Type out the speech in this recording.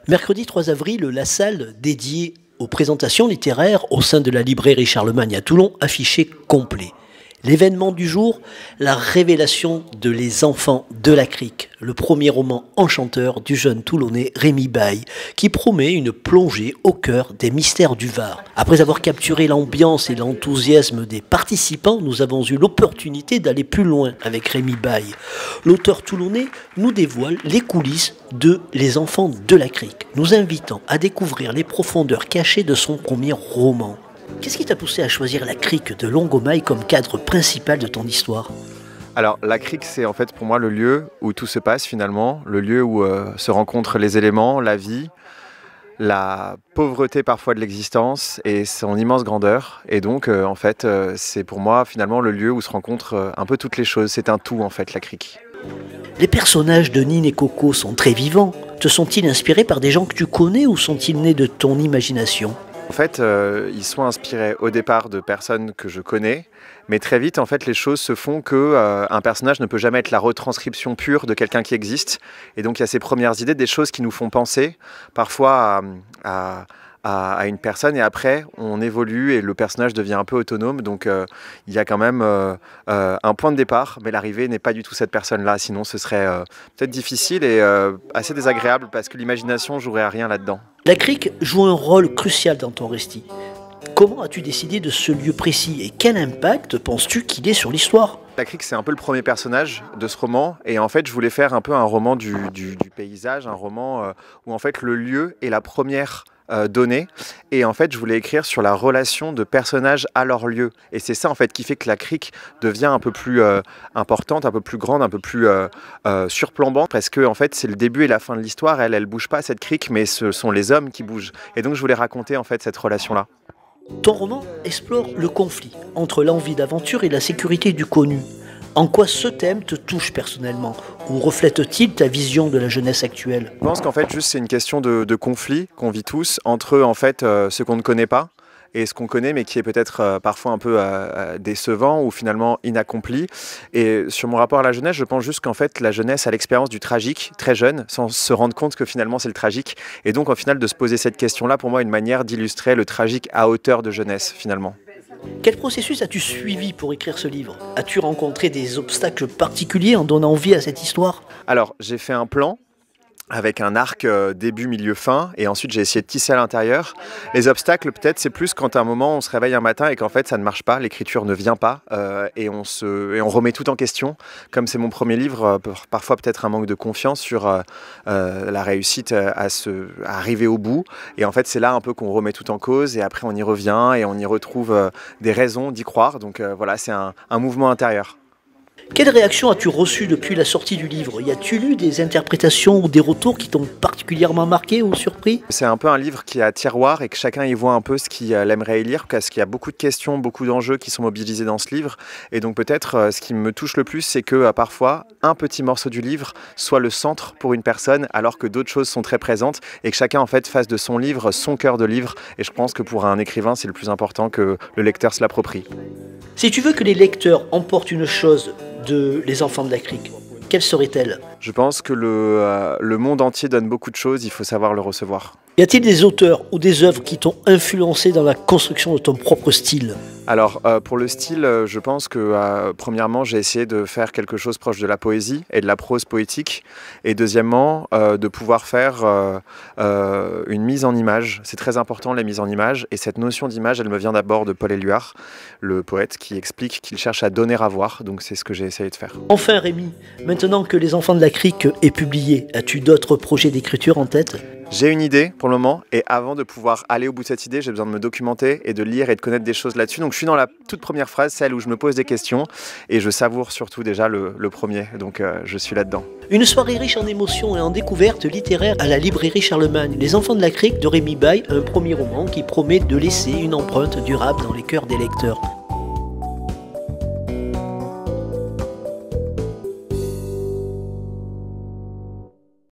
Mercredi 3 avril, la salle dédiée aux présentations littéraires au sein de la librairie Charlemagne à Toulon affichait complet. L'événement du jour, la révélation de Les Enfants de la Crique, le premier roman enchanteur du jeune Toulonnais Rémi Baille, qui promet une plongée au cœur des mystères du Var. Après avoir capturé l'ambiance et l'enthousiasme des participants, nous avons eu l'opportunité d'aller plus loin avec Rémi Baille. L'auteur toulonnais nous dévoile les coulisses de Les Enfants de la Crique, nous invitant à découvrir les profondeurs cachées de son premier roman. Qu'est-ce qui t'a poussé à choisir la crique de Longomaille comme cadre principal de ton histoire? Alors la crique, c'est en fait pour moi le lieu où tout se passe finalement, le lieu où se rencontrent les éléments, la vie, la pauvreté parfois de l'existence et son immense grandeur. Et donc en fait c'est pour moi finalement le lieu où se rencontrent un peu toutes les choses, c'est un tout en fait la crique. Les personnages de Nine et Coco sont très vivants. Te sont-ils inspirés par des gens que tu connais ou sont-ils nés de ton imagination? En fait, ils sont inspirés au départ de personnes que je connais, mais très vite, en fait, les choses se font que un personnage ne peut jamais être la retranscription pure de quelqu'un qui existe. Et donc, il y a ces premières idées, des choses qui nous font penser parfois à une personne, et après, on évolue et le personnage devient un peu autonome. Donc, il y a quand même un point de départ, mais l'arrivée n'est pas du tout cette personne-là. Sinon, ce serait peut-être difficile et assez désagréable parce que l'imagination jouerait à rien là-dedans. La crique joue un rôle crucial dans ton récit. Comment as-tu décidé de ce lieu précis et quel impact penses-tu qu'il ait sur l'histoire? La crique, c'est un peu le premier personnage de ce roman et en fait, je voulais faire un peu un roman du paysage, un roman où en fait le lieu est la première donnée et en fait je voulais écrire sur la relation de personnages à leur lieu et c'est ça en fait qui fait que la crique devient un peu plus importante, un peu plus grande, un peu plus surplombante parce que en fait c'est le début et la fin de l'histoire. Elle bouge pas cette crique, mais ce sont les hommes qui bougent et donc je voulais raconter en fait cette relation là. Ton roman explore le conflit entre l'envie d'aventure et la sécurité du connu. En quoi ce thème te touche personnellement? Ou reflète-t-il ta vision de la jeunesse actuelle? Je pense qu'en fait juste c'est une question de conflit qu'on vit tous entre en fait ce qu'on ne connaît pas et ce qu'on connaît mais qui est peut-être parfois un peu décevant ou finalement inaccompli. Et sur mon rapport à la jeunesse, je pense juste qu'en fait la jeunesse a l'expérience du tragique très jeune sans se rendre compte que finalement c'est le tragique. Et donc au final de se poser cette question-là, pour moi une manière d'illustrer le tragique à hauteur de jeunesse finalement. Quel processus as-tu suivi pour écrire ce livre? As-tu rencontré des obstacles particuliers en donnant vie à cette histoire? Alors j'ai fait un plan avec un arc début, milieu, fin, et ensuite j'ai essayé de tisser à l'intérieur. Les obstacles, peut-être, c'est plus quand à un moment on se réveille un matin et qu'en fait ça ne marche pas, l'écriture ne vient pas, et on remet tout en question. Comme c'est mon premier livre, parfois peut-être un manque de confiance sur la réussite à arriver au bout. Et en fait c'est là un peu qu'on remet tout en cause, et après on y revient, et on y retrouve des raisons d'y croire. Donc voilà, c'est un mouvement intérieur. Quelle réaction as-tu reçue depuis la sortie du livre? Y a-t-il eu des interprétations ou des retours qui t'ont particulièrement marqué ou surpris? C'est un peu un livre qui est à tiroir et que chacun y voit un peu ce qu'il aimerait y lire, parce qu'il y a beaucoup de questions, beaucoup d'enjeux qui sont mobilisés dans ce livre. Et donc peut-être ce qui me touche le plus, c'est que parfois un petit morceau du livre soit le centre pour une personne, alors que d'autres choses sont très présentes, et que chacun en fait fasse de son livre son cœur de livre. Et je pense que pour un écrivain, c'est le plus important que le lecteur se l'approprie. Si tu veux que les lecteurs emportent une chose de Les Enfants de la Crique, quelle serait-elle? Je pense que le monde entier donne beaucoup de choses, il faut savoir le recevoir. Y a-t-il des auteurs ou des œuvres qui t'ont influencé dans la construction de ton propre style? Alors pour le style, je pense que premièrement j'ai essayé de faire quelque chose proche de la poésie et de la prose poétique, et deuxièmement de pouvoir faire une mise en image. C'est très important la mise en image, et cette notion d'image elle me vient d'abord de Paul Éluard, le poète, qui explique qu'il cherche à donner à voir, donc c'est ce que j'ai essayé de faire. Enfin Rémi, maintenant que Les Enfants de la Crique est publié, as-tu d'autres projets d'écriture en tête? J'ai une idée pour le moment, et avant de pouvoir aller au bout de cette idée, j'ai besoin de me documenter et de lire et de connaître des choses là-dessus. Donc je suis dans la toute première phrase, celle où je me pose des questions, et je savoure surtout déjà le premier, donc je suis là-dedans. Une soirée riche en émotions et en découvertes littéraires à la librairie Charlemagne. Les Enfants de la Crique de Rémi Baille, un premier roman qui promet de laisser une empreinte durable dans les cœurs des lecteurs.